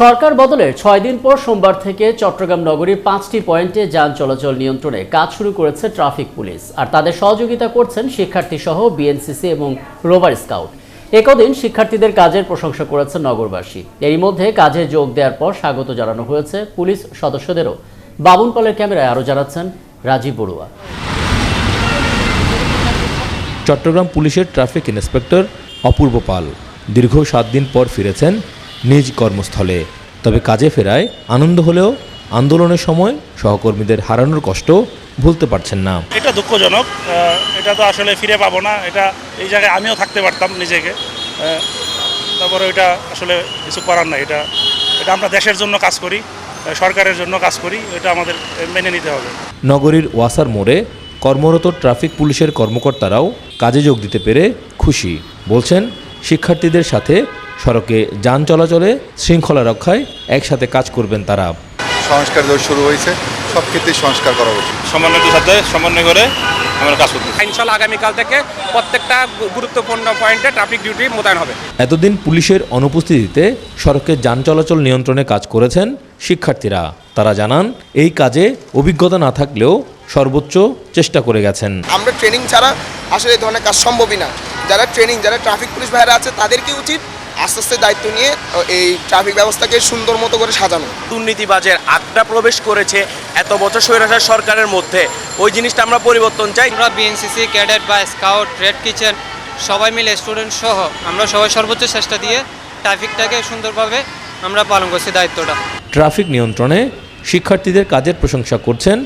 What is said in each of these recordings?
সরকার বদলের ৬ দিন পর সোমবার থেকে চট্টগ্রাম নগরীর ৫টি পয়েন্টে যান চলাচল নিয়ন্ত্রণে কাজ শুরু করেছে ট্রাফিক পুলিশ। আর তাদের সহযোগিতা করছেন শিক্ষার্থী সহ বিএনসিসি এবং রোভার স্কাউট। একদিন শিক্ষার্থীদের কাজের প্রশংসা করেছেন নগরবাসী। এরই মধ্যে কাজে যোগ দেওয়ার পর স্বাগত জানানো হয়েছে পুলিশ সদস্যদেরও। বাবুনপালের ক্যামেরায় আরও জানাচ্ছেন রাজীব বড়ুয়া। চট্টগ্রাম পুলিশের ট্রাফিক ইন্সপেক্টর অপূর্ব পাল দীর্ঘ ৭ দিন পর ফিরেছেন নিজ কর্মস্থলে। তবে কাজে ফেরায় আনন্দ হলেও আন্দোলনের সময় সহকর্মীদের হারানোর কষ্ট ভুলতে পারছেন না। এটা দুঃখজনক, এটা তো আসলে ফিরে পাবো না। এটা এই জায়গায় আমিও থাকতে পারতাম নিজেকে, তারপরে এটা আসলে কিছু করার নাই। এটা আমরা দেশের জন্য কাজ করি, সরকারের জন্য কাজ করি, এটা আমাদের মেনে নিতে হবে। নগরীর ওয়াসার মোড়ে কর্মরত ট্রাফিক পুলিশের কর্মকর্তারাও কাজে যোগ দিতে পেরে খুশি। বলছেন শিক্ষার্থীদের সাথে সড়কে যান চলাচলে শৃঙ্খলা রক্ষায় একসাথে কাজ করবেন তারা। সংস্কার শুরু হয়েছে, সব ক্ষেত্রেই সংস্কার করা উচিত। সমন্বয়ের সাথে সমন্বয় করে আমরা কাজ করতে ইনশাআল্লাহ আগামীকাল থেকে প্রত্যেকটা গুরুত্বপূর্ণ পয়েন্টে ট্রাফিক ডিউটি মোতায়েন হবে। এতদিন পুলিশের অনুপস্থিতিতে সড়কে যান চলাচল নিয়ন্ত্রণে কাজ করেছেন শিক্ষার্থীরা। তারা জানান এই কাজে অভিজ্ঞতা না থাকলেও সর্বোচ্চ চেষ্টা করে গেছেন। আমরা ট্রেনিং ছাড়া আসলে এই ধরনের কাজ সম্ভবই না। যারা ট্রাফিক পুলিশ ভাইরা আছে তাদেরকে উচিত আস্তে আস্তে দায়িত্ব নিয়ে এই ট্রাফিক ব্যবস্থাকে সুন্দর মতো করে সাজানো। দুর্নীতিবাজের আড্ডা প্রবেশ করেছে এত বছর স্বৈরাচার সরকারের মধ্যে, ওই জিনিসটা আমরা পরিবর্তন চাই। আমরা বিএনসিসি, ক্যাডেট বা স্কাউট, রেড কিচেন সবাই মিলে স্টুডেন্ট সহ আমরা সবাই সর্বোচ্চ চেষ্টা দিয়ে ট্রাফিকটাকে সুন্দরভাবে আমরা পালন করছি দায়িত্বটা। ট্রাফিক নিয়ন্ত্রণে শিক্ষার্থীদের কাজের প্রশংসা করছেন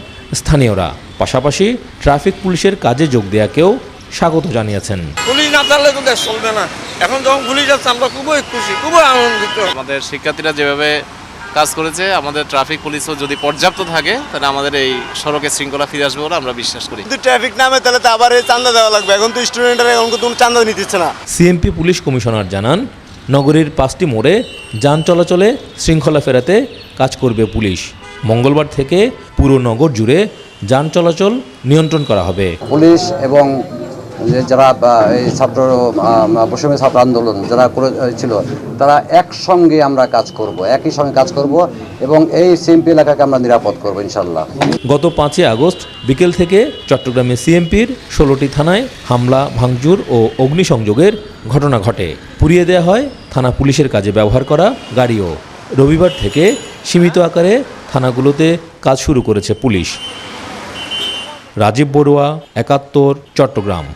স্থানীয়রা। পাশাপাশি ট্রাফিক পুলিশের কাজে যোগ দেওয়াকেও স্বাগত জানিয়েছেন। পুলিশ না থাকলে তো দেশ চলবে না। এখন যখন পুলিশ আছে আমরা খুবই খুশি, খুবই আনন্দিত। আমাদের শিক্ষার্থীরা যেভাবে কাজ করেছে, আমাদের ট্রাফিক পুলিশও যদি পর্যাপ্ত থাকে তাহলে আমাদের এই সড়কে শৃঙ্খলা ফিরে আসবে বলে আমরা বিশ্বাস করি। যদি ট্রাফিক নামে তাহলে তো আবার চাঁদা দেওয়া লাগবে। এখন তো স্টুডেন্টরা এখন কোনো চাঁদা নিতেছে না। সিএমপি পুলিশ কমিশনার জানান নগরীর 5টি মোড়ে যান চলাচলে শৃঙ্খলা ফেরাতে কাজ করবে পুলিশ। মঙ্গলবার থেকে পুরো নগর জুড়ে যান চলাচল নিয়ন্ত্রণ করা হবে। পুলিশ এবং যারা এই বৈষম্য ছাত্র আন্দোলন যারা করেছিল তারা একসঙ্গে আমরা কাজ করব, একই সঙ্গে কাজ করব এবং এই সিএমপি এলাকাকে আমরা নিরাপদ করব ইনশাল্লাহ। গত 5 আগস্ট বিকেল থেকে চট্টগ্রামে সিএমপির 16টি থানায় হামলা, ভাঙচুর ও অগ্নিসংযোগের ঘটনা ঘটে। পুড়িয়ে দেওয়া হয় থানা পুলিশের কাজে ব্যবহার করা গাড়িও। রবিবার থেকে সীমিত আকারে থানাগুলোতে কাজ শুরু করেছে পুলিশ। রাজীব বড়ুয়া, 71, চট্টগ্রাম।